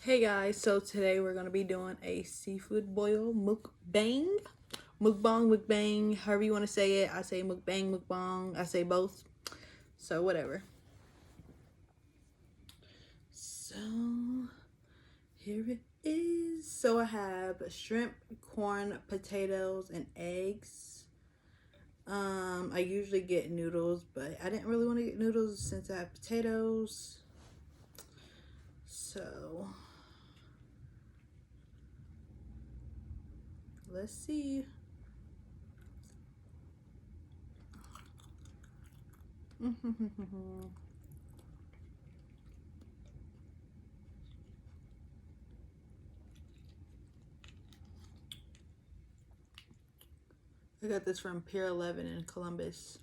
Hey guys, so today we're gonna be doing a seafood boil mukbang, mukbang, however you want to say it. I say mukbang, mukbang. I say both, so whatever. So here it is. So I have shrimp, corn, potatoes, and eggs. I usually get noodles, but I didn't really want to get noodles since I have potatoes. So let's see. I got this from Pier 11 in Columbus.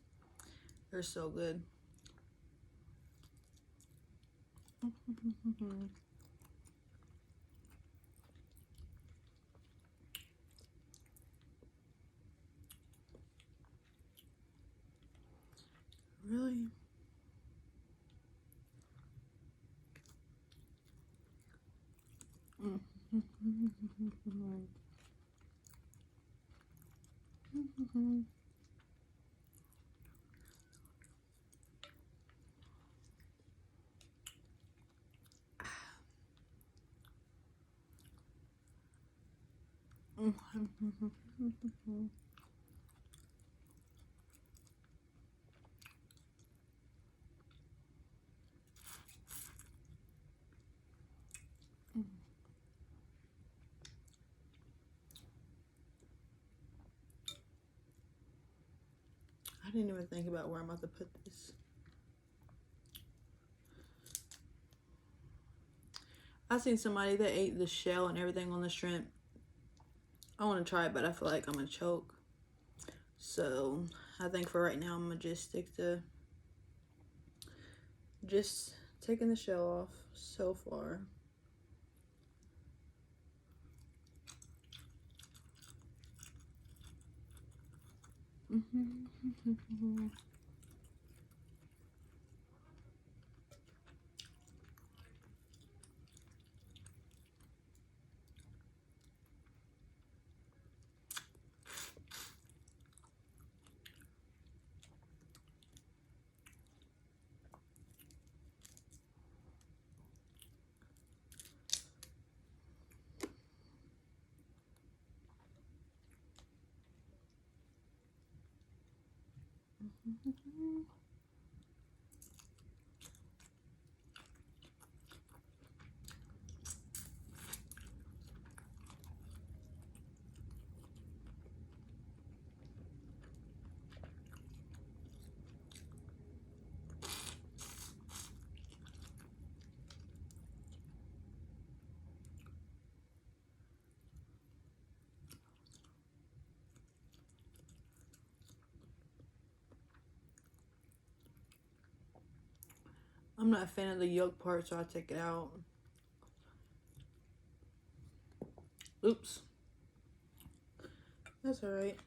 They're so good. Really? I didn't even think about where I'm about to put this. I seen somebody that ate the shell and everything on the shrimp. I want to try it, but I feel like I'm gonna choke. So I think for right now, I'm gonna just stick to just taking the shell off so far. I'm not a fan of the yolk part, so I'll take it out. Oops. That's all right.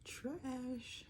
Trash.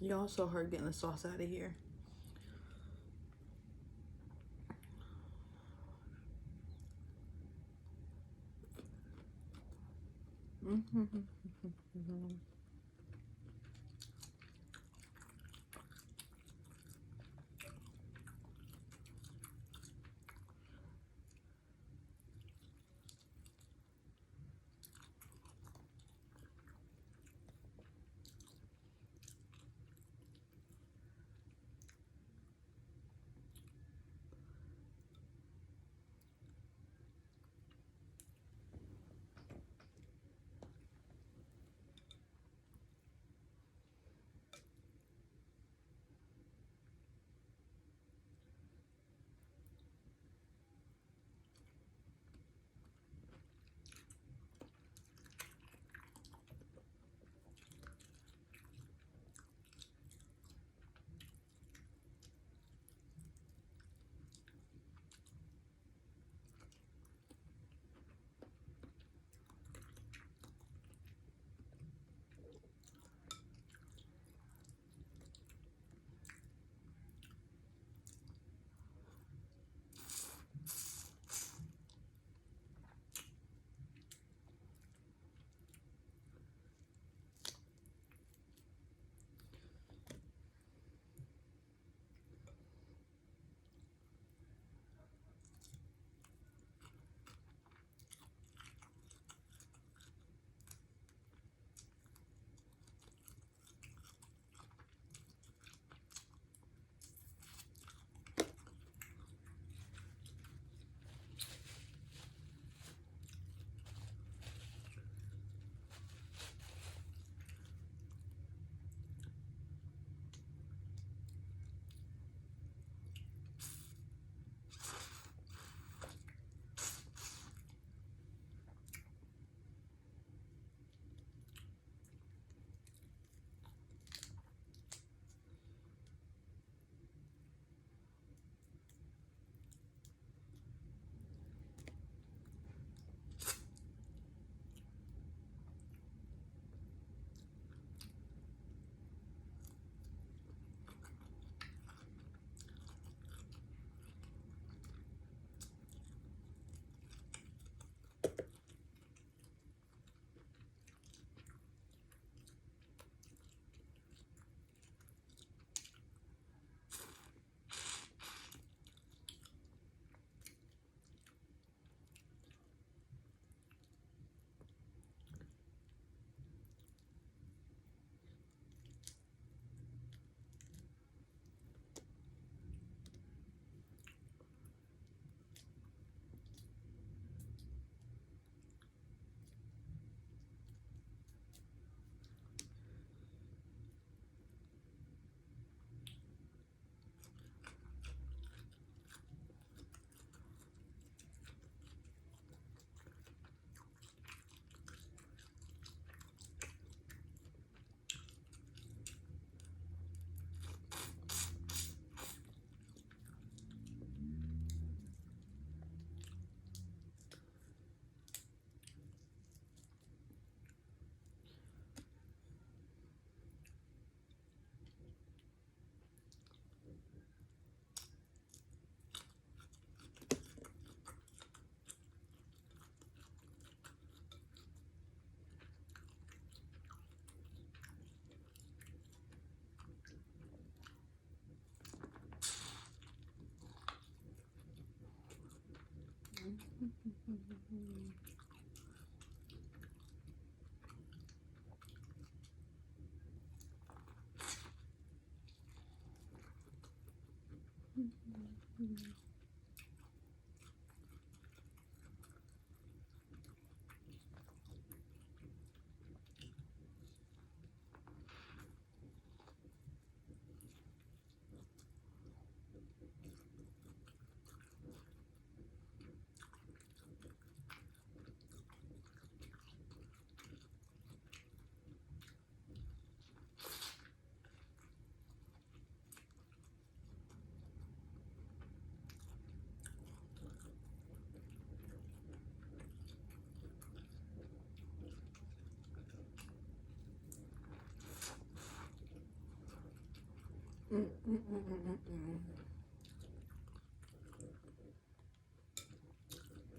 You also heard getting the sauce out of here.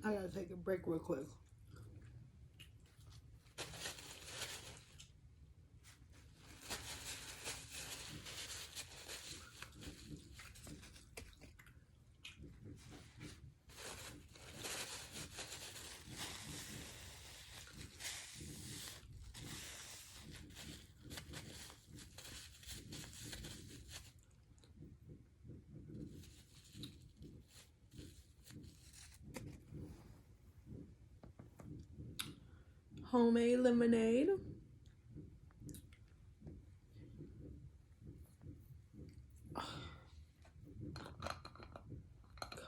I gotta take a break real quick. Homemade lemonade.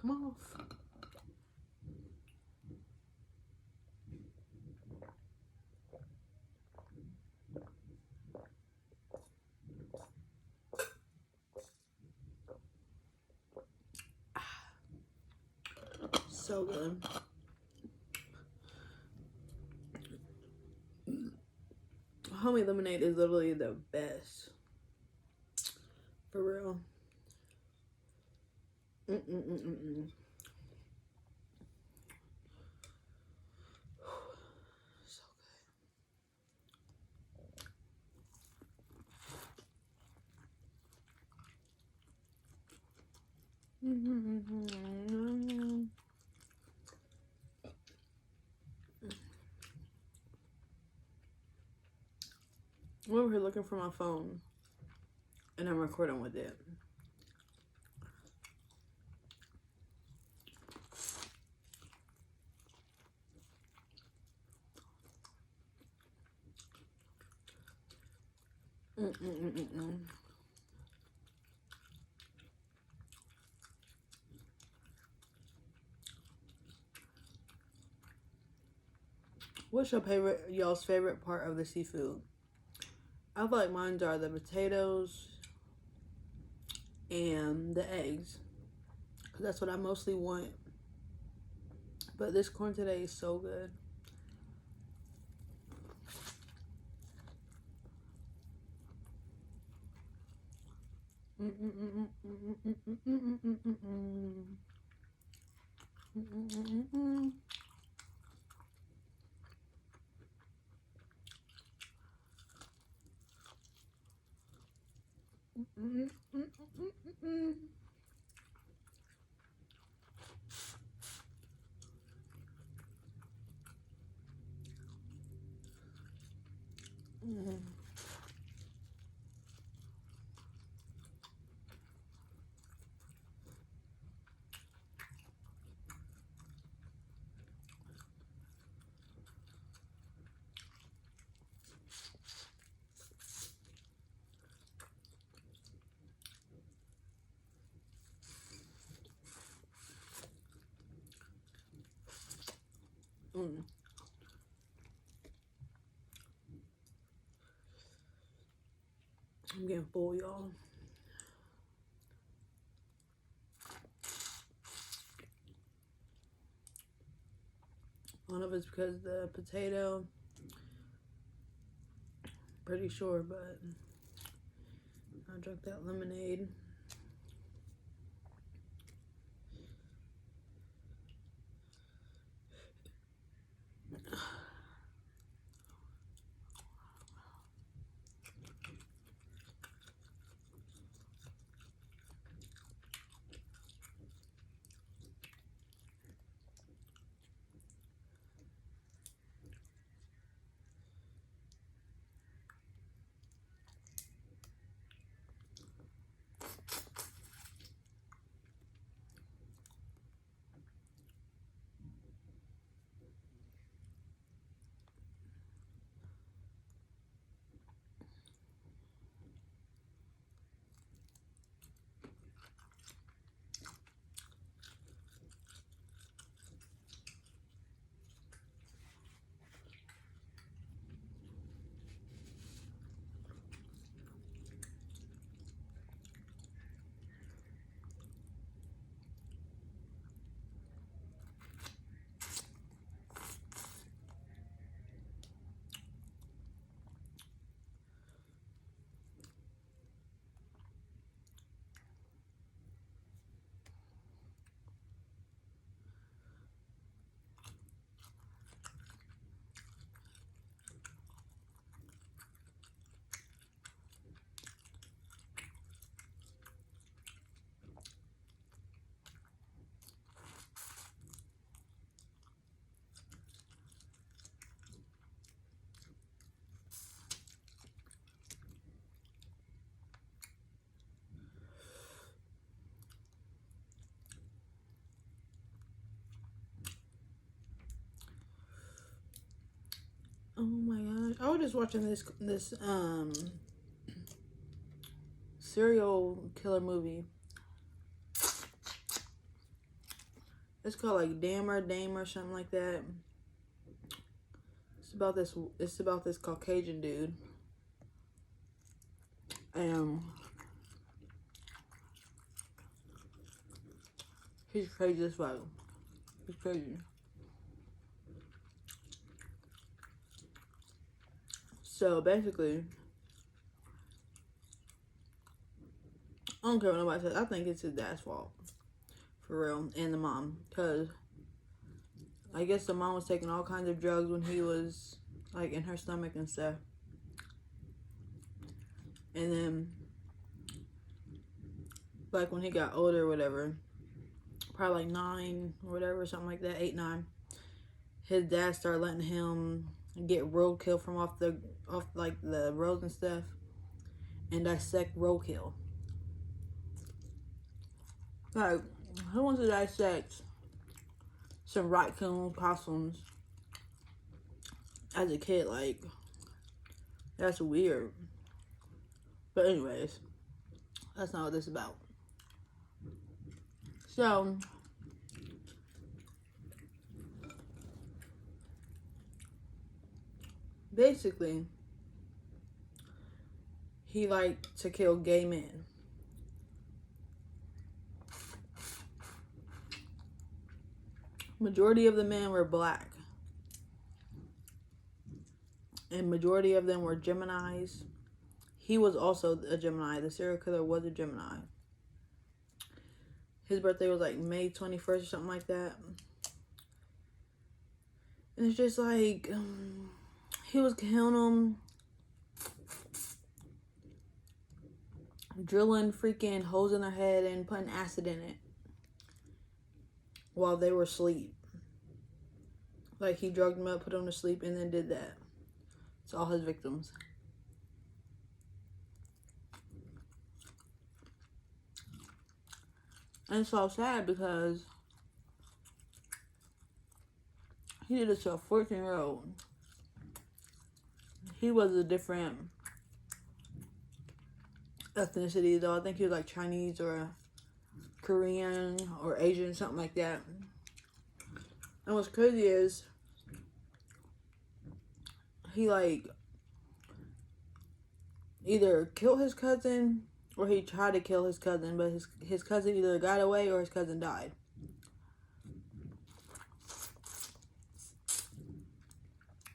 Come off. So good. Homemade lemonade is literally the best. For real. So good. I'm over here looking for my phone and I'm recording with it. What's y'all's favorite part of the seafood? I feel like mine are the potatoes and the eggs. That's what I mostly want. But this corn today is so good. I'm getting full, y'all. I don't know if it's because the potato. Pretty sure, but I drank that lemonade. was just watching this serial killer movie. It's called like Dahmer, something like that. It's about this Caucasian dude. And he's crazy as fuck. He's crazy. So basically, I don't care what nobody says. I think it's his dad's fault. For real. And the mom. Because I guess the mom was taking all kinds of drugs when he was like in her stomach and stuff. And then like when he got older or whatever, probably like 9 or whatever, something like that, 8, 9, his dad started letting him get roadkill from off like the roads and stuff and dissect roadkill. Like, who wants to dissect some raccoon possums as a kid? Like, that's weird. But anyways, that's not what this is about. So, basically, he liked to kill gay men. Majority of the men were black. And majority of them were Geminis. He was also a Gemini. The serial killer was a Gemini. His birthday was like May 21st or something like that. And it's just like, he was killing them, drilling freaking holes in their head and putting acid in it while they were asleep. Like, he drugged them up, put them to sleep, and then did that to all his victims. And it's so sad because he did it to a 14-year-old. He was a different ethnicity, though. I think he was like Chinese or Korean or Asian, something like that. And what's crazy is he like either killed his cousin or he tried to kill his cousin, but his cousin either got away or his cousin died.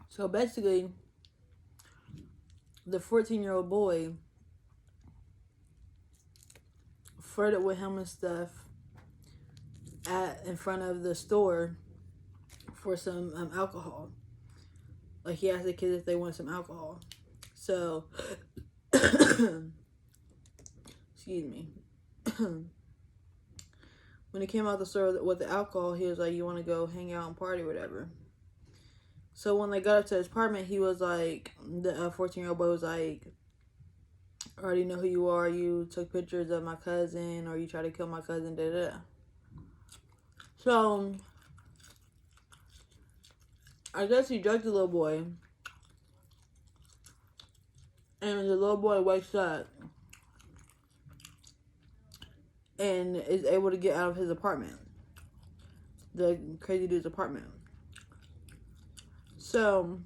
So basically, the 14-year-old boy flirted with him and stuff in front of the store for some alcohol. Like, he asked the kids if they wanted some alcohol. So, excuse me. When he came out the store with the alcohol, he was like, you want to go hang out and party or whatever. So when they got up to his apartment, he was like, the 14-year-old boy was like, I already know who you are. You took pictures of my cousin, or you tried to kill my cousin, da-da-da. So, I guess he drugged the little boy. And the little boy wakes up and is able to get out of his apartment. The crazy dude's apartment. So,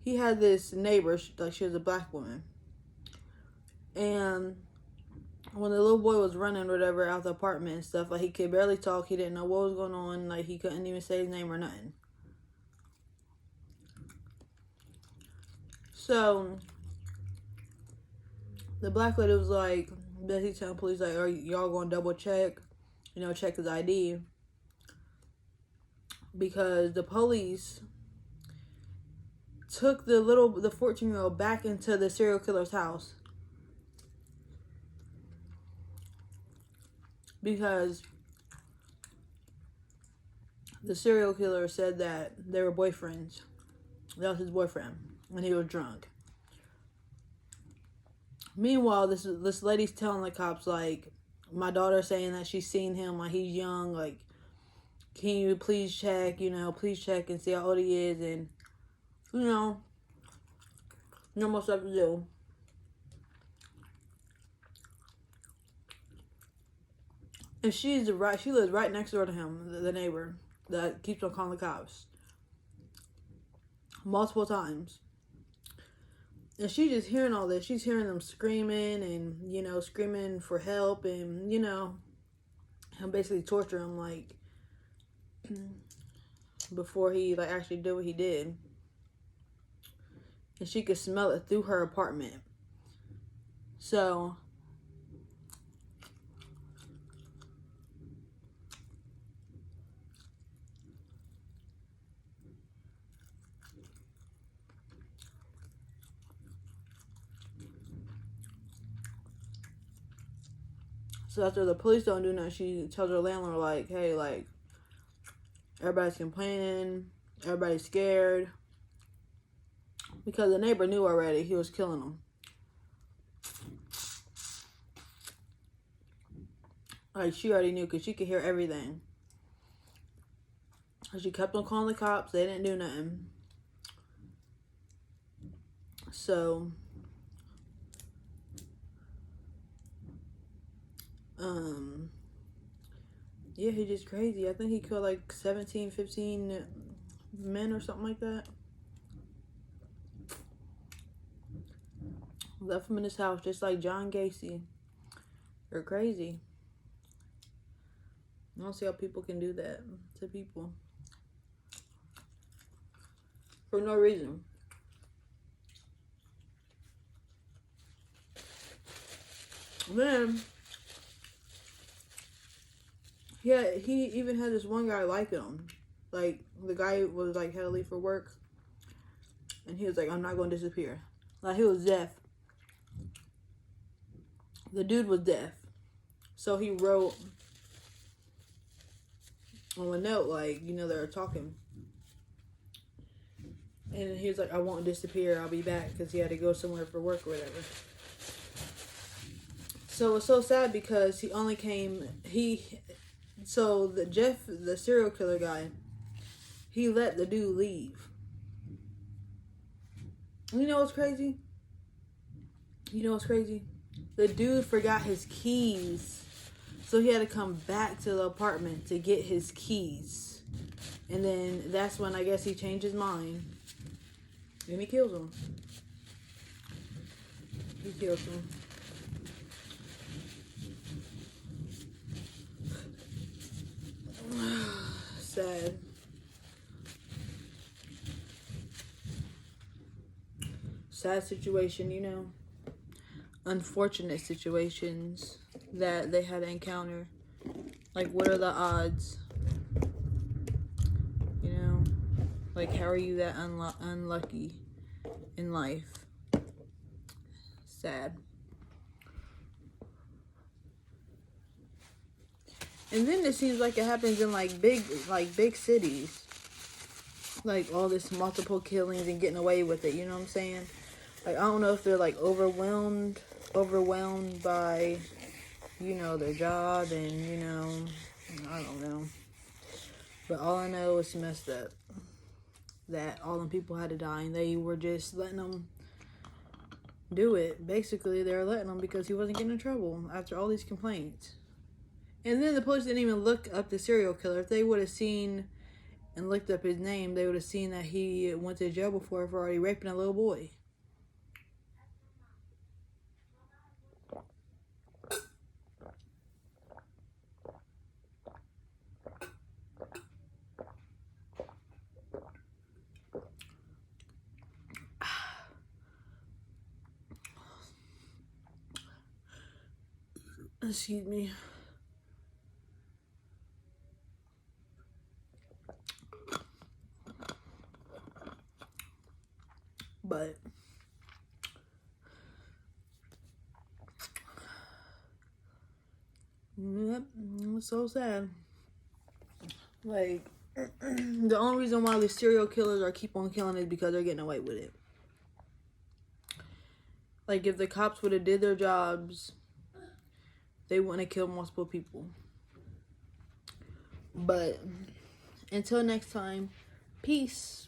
he had this neighbor, like, she was a black woman. And when the little boy was running or whatever out the apartment and stuff, like, he could barely talk. He didn't know what was going on. Like, he couldn't even say his name or nothing. So, the black lady was like, basically telling police, like, are y'all going to double check, check his ID? Because the police took the 14-year-old back into the serial killer's house. Because the serial killer said that they were boyfriends. That was his boyfriend when he was drunk. Meanwhile, this lady's telling the cops, like, my daughter's saying that she's seen him, like, he's young, like, can you please check, please check and see how old he is, and, normal stuff to do. And she lives right next door to him, the neighbor that keeps on calling the cops multiple times. And she's just hearing all this. She's hearing them screaming and, screaming for help and, him basically torture him, like, before he, like, actually did what he did. And she could smell it through her apartment. So after the police don't do nothing, she tells her landlord, like, hey, like, everybody's complaining, everybody's scared. Because the neighbor knew already he was killing them. Like, she already knew because she could hear everything. She kept on calling the cops. They didn't do nothing. So, yeah, he's just crazy. I think he killed like 17, 15 men or something like that. Left him in his house just like John Gacy. They're crazy. I don't see how people can do that to people. For no reason. Then, yeah, he even had this one guy liking him. Like, the guy was like, had to leave for work. And he was like, I'm not going to disappear. Like, he was deaf. The dude was deaf. So he wrote on a note, like, they were talking. And he was like, I won't disappear. I'll be back. Because he had to go somewhere for work or whatever. So it's so sad because he only came... So the serial killer guy, he let the dude leave. You know what's crazy? The dude forgot his keys. So he had to come back to the apartment to get his keys. And then that's when I guess he changed his mind. And he kills him. Sad. Sad situation, Unfortunate situations that they had to encounter. Like, what are the odds? Like, how are you that unlucky in life? Sad. And then it seems like it happens in big cities. Like, all this multiple killings and getting away with it, you know what I'm saying? Like, I don't know if they're like overwhelmed by, their job and, I don't know. But all I know is messed up. That all them people had to die and they were just letting them do it. Basically, they were letting him because he wasn't getting in trouble after all these complaints. And then the police didn't even look up the serial killer. If they would have seen and looked up his name, they would have seen that he went to jail before for already raping a little boy. Excuse me. But yep, it's so sad. Like, the only reason why the serial killers are keep on killing is because they're getting away with it. Like, if the cops would have did their jobs, they wouldn't have killed multiple people. But Until next time, peace.